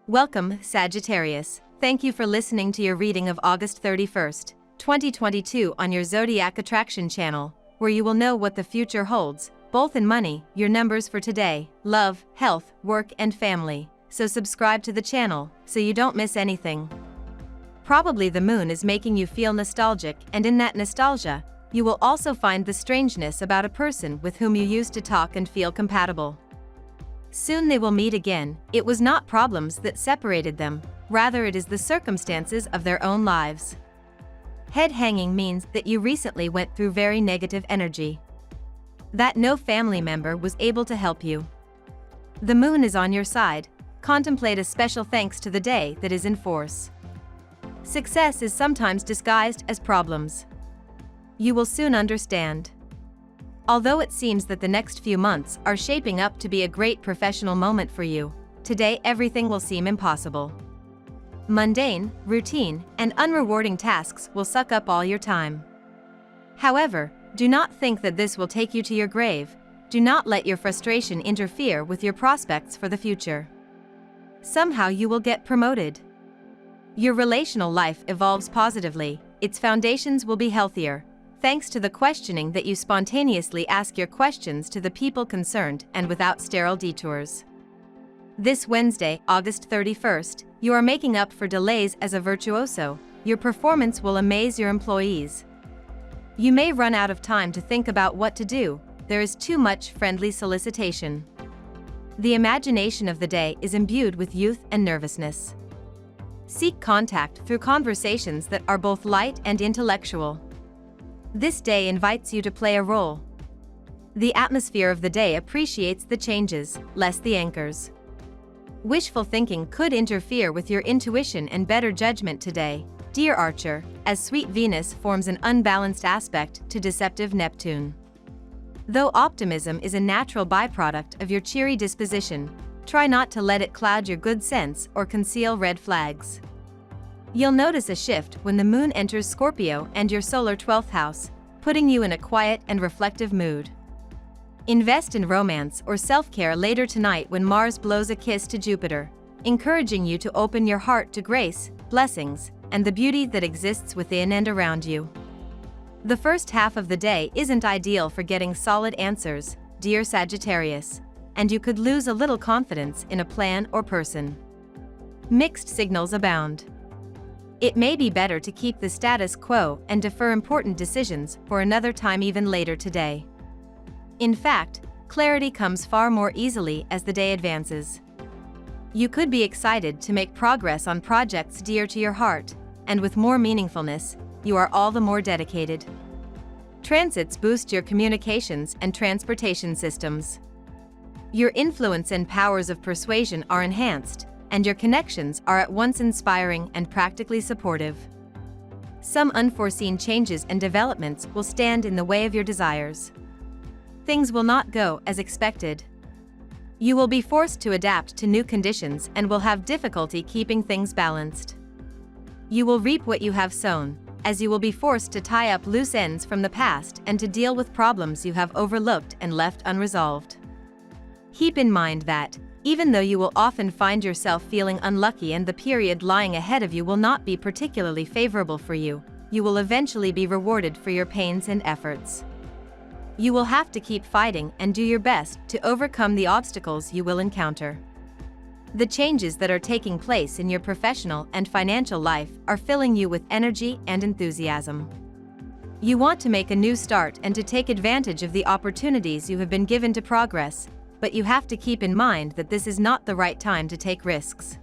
Welcome, Sagittarius. Thank you for listening to your reading of August 31st, 2022 on your Zodiac Attraction channel, where you will know what the future holds, both in money, your numbers for today, love, health, work and family. So subscribe to the channel, so you don't miss anything. Probably the moon is making you feel nostalgic, and in that nostalgia, you will also find the strangeness about a person with whom you used to talk and feel compatible. Soon they will meet again. It was not problems that separated them, rather it is the circumstances of their own lives. Head hanging means that you recently went through very negative energy. That no family member was able to help you. The moon is on your side. Contemplate a special thanks to the day that is in force. Success is sometimes disguised as problems. You will soon understand. Although it seems that the next few months are shaping up to be a great professional moment for you, today everything will seem impossible. Mundane, routine, and unrewarding tasks will suck up all your time. However, do not think that this will take you to your grave. Do not let your frustration interfere with your prospects for the future. Somehow you will get promoted. Your relational life evolves positively. Its foundations will be healthier, thanks to the questioning that you spontaneously ask your questions to the people concerned and without sterile detours. This Wednesday, August 31st, you are making up for delays as a virtuoso. Your performance will amaze your employees. You may run out of time to think about what to do. There is too much friendly solicitation. The imagination of the day is imbued with youth and nervousness. Seek contact through conversations that are both light and intellectual. This day invites you to play a role. The atmosphere of the day appreciates the changes, less the anchors. Wishful thinking could interfere with your intuition and better judgment today, dear Archer, as sweet Venus forms an unbalanced aspect to deceptive Neptune. Though optimism is a natural byproduct of your cheery disposition, try not to let it cloud your good sense or conceal red flags. You'll notice a shift when the moon enters Scorpio and your solar 12th house, putting you in a quiet and reflective mood. Invest in romance or self-care later tonight when Mars blows a kiss to Jupiter, encouraging you to open your heart to grace, blessings, and the beauty that exists within and around you. The first half of the day isn't ideal for getting solid answers, dear Sagittarius, and you could lose a little confidence in a plan or person. Mixed signals abound. It may be better to keep the status quo and defer important decisions for another time even later today. In fact, clarity comes far more easily as the day advances. You could be excited to make progress on projects dear to your heart, and with more meaningfulness, you are all the more dedicated. Transits boost your communications and transportation systems. Your influence and powers of persuasion are enhanced, and your connections are at once inspiring and practically supportive. Some unforeseen changes and developments will stand in the way of your desires. Things will not go as expected. You will be forced to adapt to new conditions and will have difficulty keeping things balanced. You will reap what you have sown, as you will be forced to tie up loose ends from the past and to deal with problems you have overlooked and left unresolved. Keep in mind that, even though you will often find yourself feeling unlucky and the period lying ahead of you will not be particularly favorable for you, you will eventually be rewarded for your pains and efforts. You will have to keep fighting and do your best to overcome the obstacles you will encounter. The changes that are taking place in your professional and financial life are filling you with energy and enthusiasm. You want to make a new start and to take advantage of the opportunities you have been given to progress, but you have to keep in mind that this is not the right time to take risks.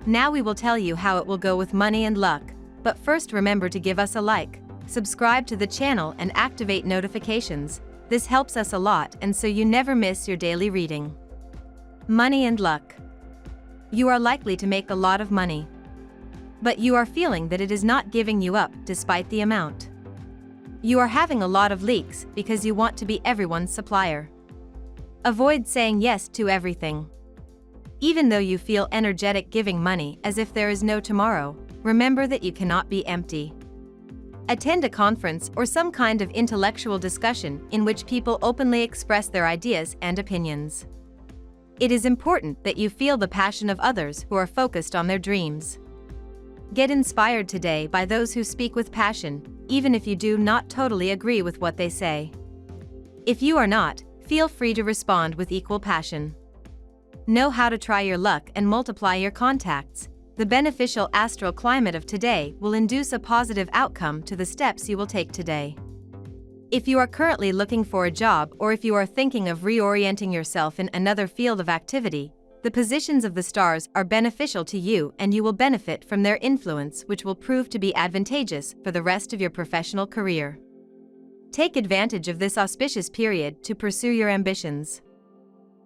Now we will tell you how it will go with money and luck, but first remember to give us a like, subscribe to the channel and activate notifications. This helps us a lot and so you never miss your daily reading. Money and luck. You are likely to make a lot of money. But you are feeling that it is not giving you up despite the amount. You are having a lot of leaks because you want to be everyone's supplier. Avoid saying yes to everything. Even though you feel energetic giving money as if there is no tomorrow, remember that you cannot be empty. Attend a conference or some kind of intellectual discussion in which people openly express their ideas and opinions. It is important that you feel the passion of others who are focused on their dreams. Get inspired today by those who speak with passion, even if you do not totally agree with what they say. If you are not, feel free to respond with equal passion. Know how to try your luck and multiply your contacts. The beneficial astral climate of today will induce a positive outcome to the steps you will take today. If you are currently looking for a job or if you are thinking of reorienting yourself in another field of activity, the positions of the stars are beneficial to you and you will benefit from their influence, which will prove to be advantageous for the rest of your professional career. Take advantage of this auspicious period to pursue your ambitions.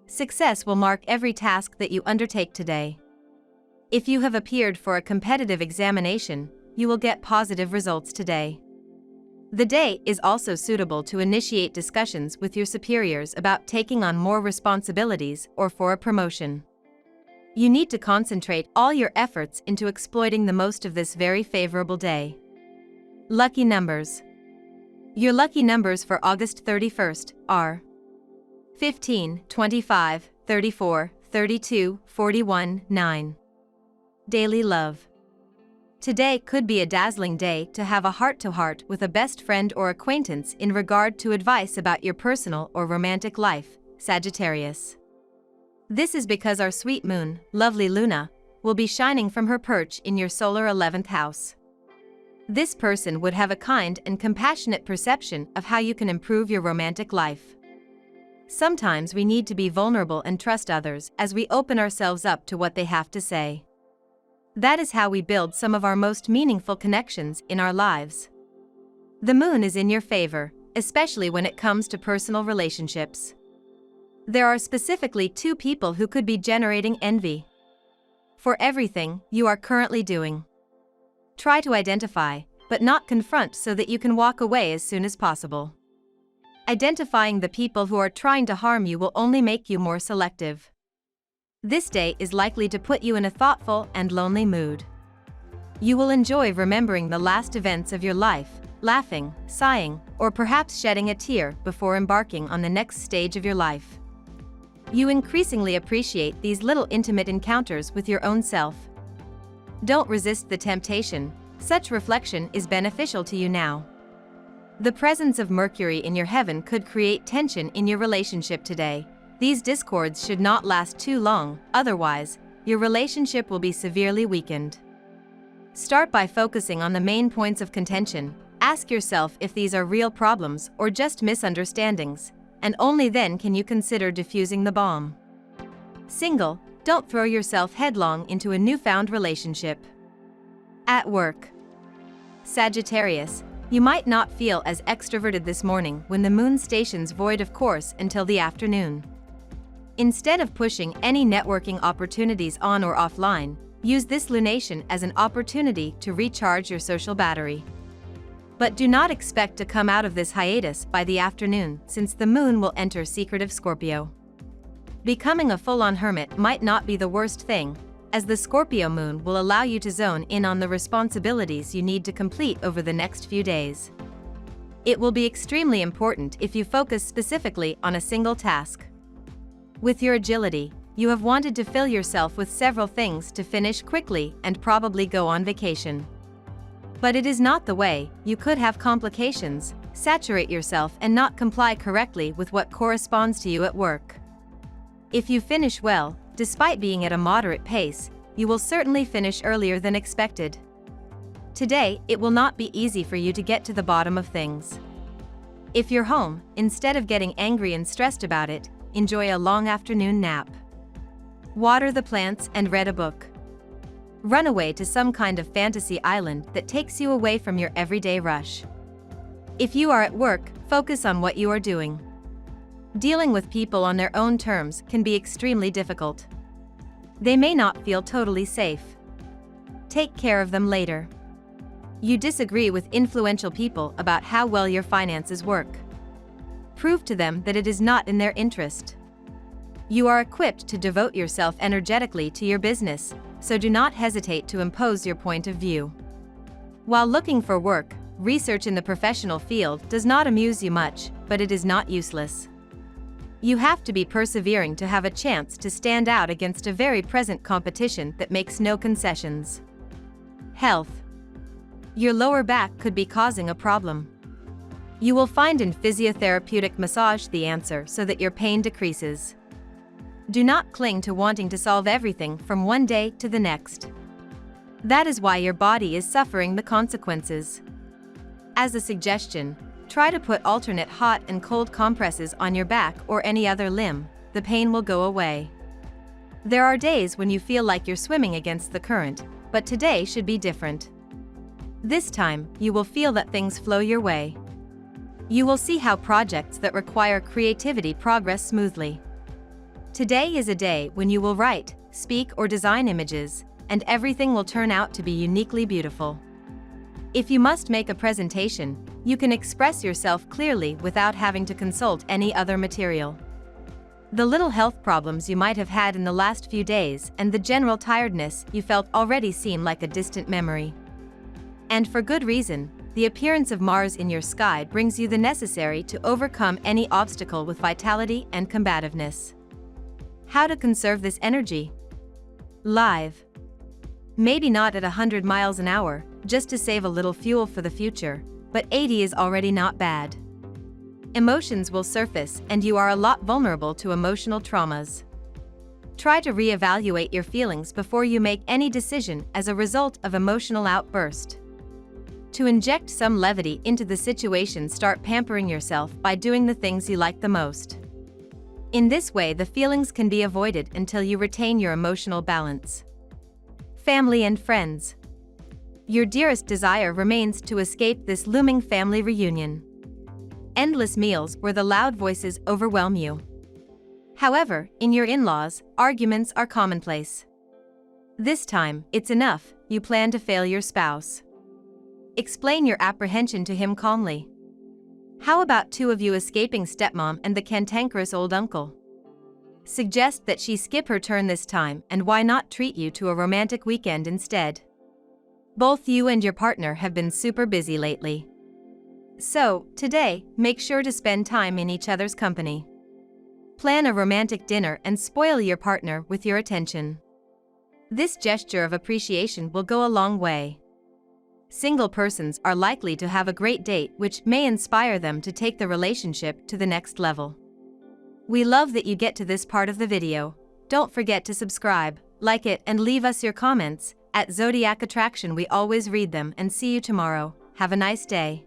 Success will mark every task that you undertake today. If you have appeared for a competitive examination, you will get positive results today. The day is also suitable to initiate discussions with your superiors about taking on more responsibilities or for a promotion. You need to concentrate all your efforts into exploiting the most of this very favorable day. Lucky numbers. Your lucky numbers for August 31st are 15, 25, 34, 32, 41, 9. Daily love. Today could be a dazzling day to have a heart-to-heart with a best friend or acquaintance in regard to advice about your personal or romantic life, Sagittarius. This is because our sweet moon, lovely Luna, will be shining from her perch in your solar 11th house. This person would have a kind and compassionate perception of how you can improve your romantic life. Sometimes we need to be vulnerable and trust others as we open ourselves up to what they have to say. That is how we build some of our most meaningful connections in our lives. The moon is in your favor, especially when it comes to personal relationships. There are specifically two people who could be generating envy for everything you are currently doing. Try to identify, but not confront so that you can walk away as soon as possible. Identifying the people who are trying to harm you will only make you more selective. This day is likely to put you in a thoughtful and lonely mood. You will enjoy remembering the last events of your life, laughing, sighing, or perhaps shedding a tear before embarking on the next stage of your life. You increasingly appreciate these little intimate encounters with your own self. Don't resist the temptation. Such reflection is beneficial to you now. The presence of Mercury in your heaven could create tension in your relationship today. These discords should not last too long, otherwise, your relationship will be severely weakened. Start by focusing on the main points of contention. Ask yourself if these are real problems or just misunderstandings, and only then can you consider diffusing the bomb. Single, don't throw yourself headlong into a newfound relationship. At work. Sagittarius, you might not feel as extroverted this morning when the moon stations void of course until the afternoon. Instead of pushing any networking opportunities on or offline, use this lunation as an opportunity to recharge your social battery. But do not expect to come out of this hiatus by the afternoon, since the moon will enter secretive Scorpio. Becoming a full-on hermit might not be the worst thing, as the Scorpio moon will allow you to zone in on the responsibilities you need to complete over the next few days. It will be extremely important if you focus specifically on a single task. With your agility, you have wanted to fill yourself with several things to finish quickly and probably go on vacation. But it is not the way. You could have complications, saturate yourself and not comply correctly with what corresponds to you at work. If you finish well, despite being at a moderate pace, you will certainly finish earlier than expected. Today, it will not be easy for you to get to the bottom of things. If you're home, instead of getting angry and stressed about it, enjoy a long afternoon nap. Water the plants and read a book. Run away to some kind of fantasy island that takes you away from your everyday rush. If you are at work, focus on what you are doing. Dealing with people on their own terms can be extremely difficult. They may not feel totally safe. Take care of them later. You disagree with influential people about how well your finances work. Prove to them that it is not in their interest. You are equipped to devote yourself energetically to your business, so do not hesitate to impose your point of view. While looking for work, research in the professional field does not amuse you much, but it is not useless. You have to be persevering to have a chance to stand out against a very present competition that makes no concessions. Health. Your lower back could be causing a problem. You will find in physiotherapeutic massage the answer so that your pain decreases. Do not cling to wanting to solve everything from one day to the next. That is why your body is suffering the consequences. As a suggestion, try to put alternate hot and cold compresses on your back or any other limb. The pain will go away. There are days when you feel like you're swimming against the current, but today should be different. This time, you will feel that things flow your way. You will see how projects that require creativity progress smoothly. Today is a day when you will write, speak, or design images, and everything will turn out to be uniquely beautiful. If you must make a presentation, you can express yourself clearly without having to consult any other material. The little health problems you might have had in the last few days and the general tiredness you felt already seem like a distant memory. And for good reason. The appearance of Mars in your sky brings you the necessary to overcome any obstacle with vitality and combativeness. How to conserve this energy? Live. Maybe not at 100 miles an hour, just to save a little fuel for the future, but 80 is already not bad. Emotions will surface and you are a lot vulnerable to emotional traumas. Try to reevaluate your feelings before you make any decision as a result of emotional outburst. To inject some levity into the situation, start pampering yourself by doing the things you like the most. In this way, the feelings can be avoided until you retain your emotional balance. Family and friends. Your dearest desire remains to escape this looming family reunion. Endless meals where the loud voices overwhelm you. However, in your in-laws, arguments are commonplace. This time, it's enough, you plan to fail your spouse. Explain your apprehension to him calmly. How about two of you escaping stepmom and the cantankerous old uncle? Suggest that she skip her turn this time, and why not treat you to a romantic weekend instead? Both you and your partner have been super busy lately. So, today, make sure to spend time in each other's company. Plan a romantic dinner and spoil your partner with your attention. This gesture of appreciation will go a long way. Single persons are likely to have a great date which may inspire them to take the relationship to the next level. We love that you get to this part of the video. Don't forget to subscribe, like it, and leave us your comments. At Zodiac Attraction we always read them, and see you tomorrow. Have a nice day.